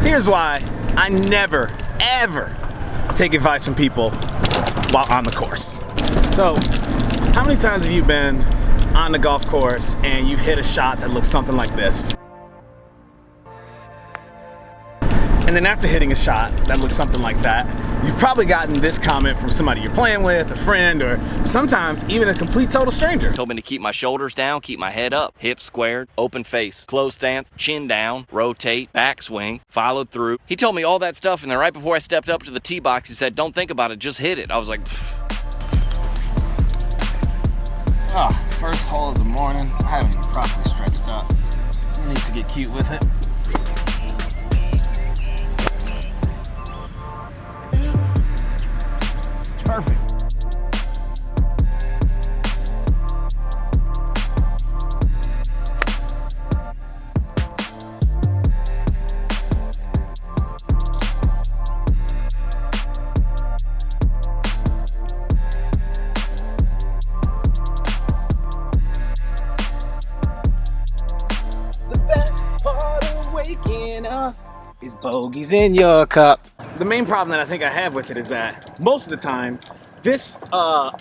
Here's why I never, ever take advice from people while on the course. So, how many times have you been on the golf course and you've hit a shot that looks something like this? And then after hitting a shot that looks something like that, you've probably gotten this comment from somebody you're playing with, a friend, or sometimes even a complete total stranger. Told me to keep my shoulders down, keep my head up, hips squared, open face, closed stance, chin down, rotate, backswing, followed through. He told me all that stuff, and then right before I stepped up to the tee box, he said, don't think about it, just hit it. I was like, First hole of the morning, I haven't even properly stretched up. I need to get cute with it. Perfect. The best part of waking up is bogeys in your cup. The main problem that I think I have with it is that most of the time, this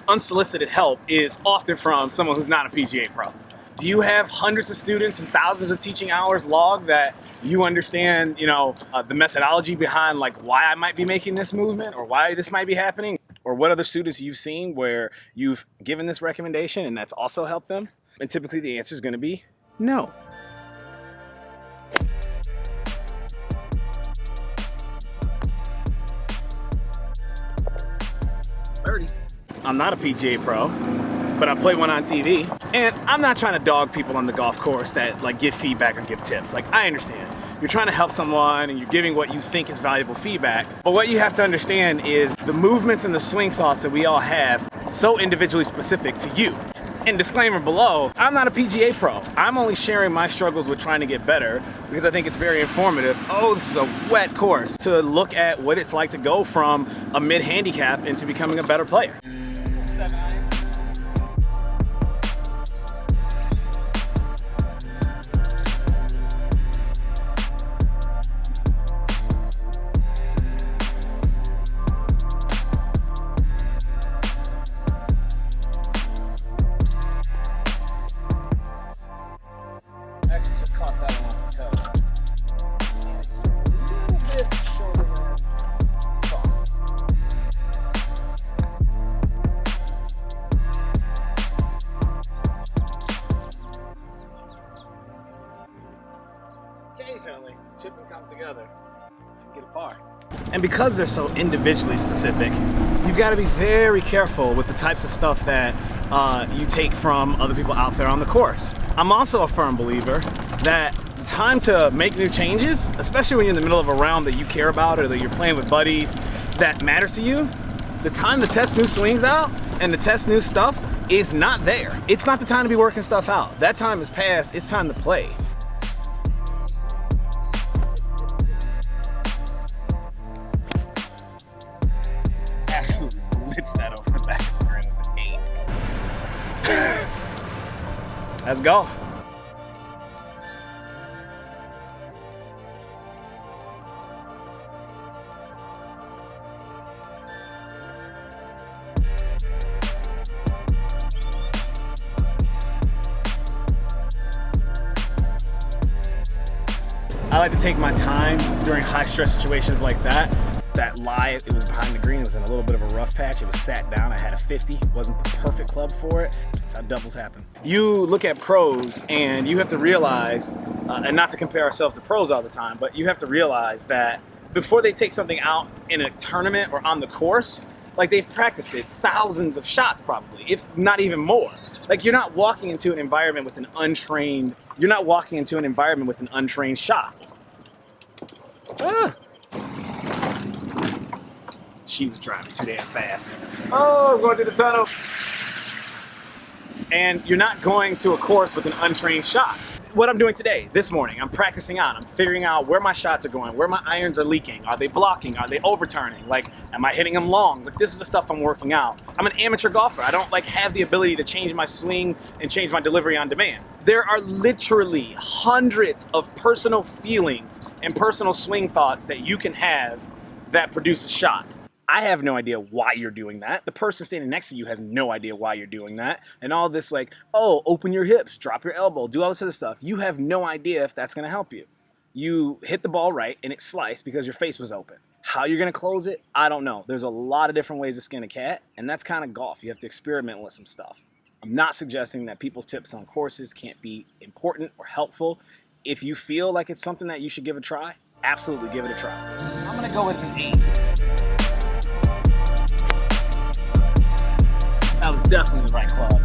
unsolicited help is often from someone who's not a PGA pro. Do you have hundreds of students and thousands of teaching hours logged that you understand, the methodology behind like why I might be making this movement or why this might be happening? Or what other students you've seen where you've given this recommendation and that's also helped them? And typically the answer is going to be no. I'm not a PGA pro, but I play one on TV. And I'm not trying to dog people on the golf course that like give feedback or give tips. Like, I understand. You're trying to help someone and you're giving what you think is valuable feedback. But what you have to understand is the movements and the swing thoughts that we all have so individually specific to you. And disclaimer below, I'm not a PGA pro. I'm only sharing my struggles with trying to get better because I think it's very informative. Oh, this is a wet course to look at what it's like to go from a mid-handicap into becoming a better player. Actually just caught that one on the toe. It's a little bit shorter than I thought. Occasionally, chipping comes together and get a par. And because they're so individually specific, you've got to be very careful with the types of stuff that you take from other people out there on the course. I'm also a firm believer that the time to make new changes, especially when you're in the middle of a round that you care about or that you're playing with buddies that matters to you, the time to test new swings out and to test new stuff is not there. It's not the time to be working stuff out. That time is past. It's time to play. Absolutely blitz that over the back of the green with an 8. That's golf. I like to take my time during high stress situations like that. That lie, it was behind the green, it was in a little bit of a rough patch, it was sat down, I had a 50, wasn't the perfect club for it. That's how doubles happen. You look at pros and you have to realize, and not to compare ourselves to pros all the time, but you have to realize that before they take something out in a tournament or on the course, like they've practiced it thousands of shots probably, if not even more. Like you're not walking into an environment with an untrained shot. She was driving too damn fast. Oh, we're going through the tunnel. And you're not going to a course with an untrained shot. what I'm doing today, this morning. I'm practicing out. I'm figuring out where my shots are going, where my irons are leaking. Are they blocking? Are they overturning? Like, am I hitting them long? Like, this is the stuff I'm working out. I'm an amateur golfer. I don't have the ability to change my swing and change my delivery on demand. There are literally hundreds of personal feelings and personal swing thoughts that you can have that produce a shot. I have no idea why you're doing that. The person standing next to you has no idea why you're doing that. And all this oh, open your hips, drop your elbow, do all this other stuff. You have no idea if that's gonna help you. You hit the ball right and it sliced because your face was open. How you're gonna close it, I don't know. There's a lot of different ways to skin a cat, and that's kind of golf. You have to experiment with some stuff. I'm not suggesting that people's tips on courses can't be important or helpful. If you feel like it's something that you should give a try, absolutely give it a try. I'm gonna go with an 8. That was definitely the right club.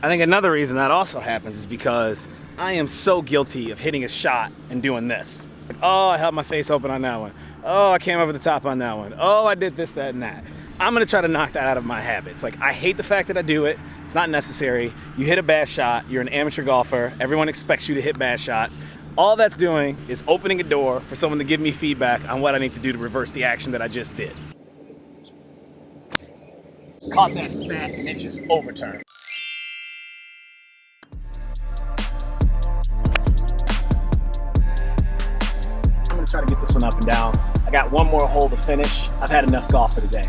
I think another reason that also happens is because I am so guilty of hitting a shot and doing this. Oh, I held my face open on that one. Oh, I came over the top on that one. Oh, I did this, that, and that. I'm gonna try to knock that out of my habits. I hate the fact that I do it. It's not necessary. You hit a bad shot, you're an amateur golfer. Everyone expects you to hit bad shots. All that's doing is opening a door for someone to give me feedback on what I need to do to reverse the action that I just did. Caught that fat and it just overturned. I'm gonna try to get this one up and down. I got one more hole to finish. I've had enough golf for today.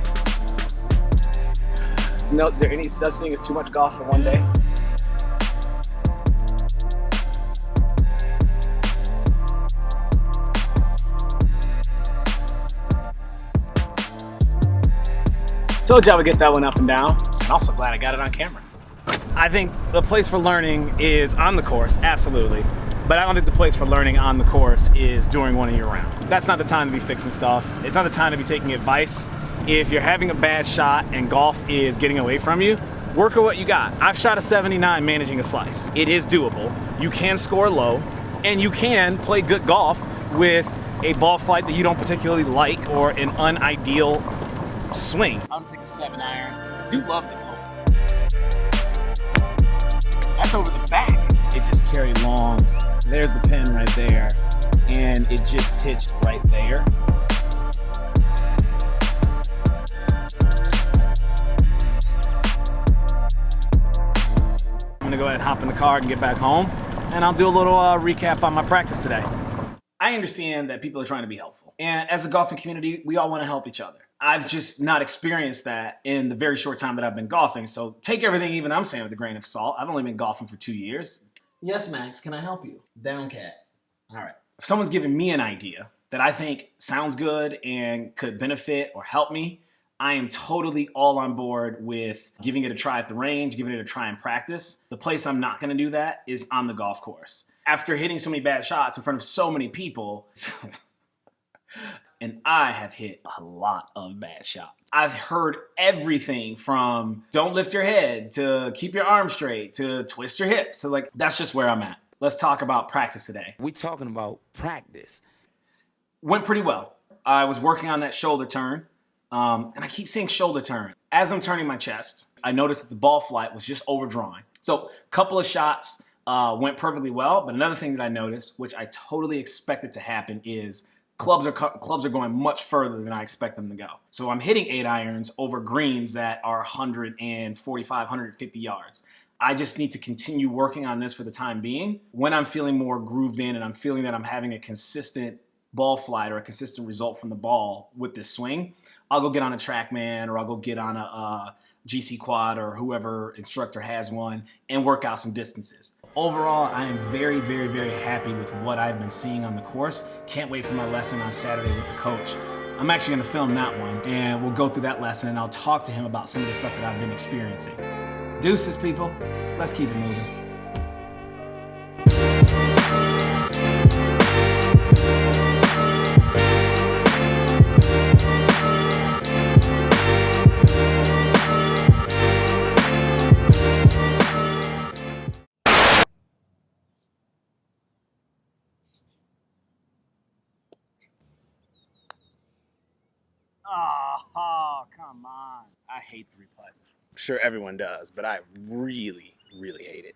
No, is there any such thing as too much golf for one day? Told you I would get that one up and down. And also glad I got it on camera. I think the place for learning is on the course, absolutely. But I don't think the place for learning on the course is during one of your rounds. That's not the time to be fixing stuff. It's not the time to be taking advice. If you're having a bad shot and golf is getting away from you, work with what you got. I've shot a 79 managing a slice. It is doable. You can score low, and you can play good golf with a ball flight that you don't particularly like or an unideal swing. I'm gonna take a 7-iron. I do love this hole. That's over the back. It just carried long. There's the pin right there, and it just pitched right there. I'm gonna go ahead and hop in the car and get back home, and I'll do a little recap on my practice today. I understand that people are trying to be helpful, and as a golfing community, we all want to help each other. I've just not experienced that in the very short time that I've been golfing, so take everything even I'm saying with a grain of salt. I've only been golfing for 2 years. Yes, Max, can I help you? Down cat. All right. If someone's giving me an idea that I think sounds good and could benefit or help me, I am totally all on board with giving it a try at the range, giving it a try in practice. The place I'm not gonna do that is on the golf course. After hitting so many bad shots in front of so many people, and I have hit a lot of bad shots. I've heard everything from don't lift your head to keep your arms straight to twist your hips. So that's just where I'm at. Let's talk about practice today. We talking about practice. Went pretty well. I was working on that shoulder turn. And I keep saying shoulder turn. As I'm turning my chest, I noticed that the ball flight was just overdrawing. So a couple of shots went perfectly well, but another thing that I noticed, which I totally expected to happen, is clubs are going much further than I expect them to go. So I'm hitting 8 irons over greens that are 145, 150 yards. I just need to continue working on this for the time being. When I'm feeling more grooved in and I'm feeling that I'm having a consistent ball flight or a consistent result from the ball with this swing, I'll go get on a TrackMan or I'll go get on a GC Quad or whoever instructor has one and work out some distances. Overall, I am very, very, very happy with what I've been seeing on the course. Can't wait for my lesson on Saturday with the coach. I'm actually gonna film that one and we'll go through that lesson and I'll talk to him about some of the stuff that I've been experiencing. Deuces, people. Let's keep it moving. Oh, come on. I hate three putt. I'm sure everyone does, but I really, really hate it.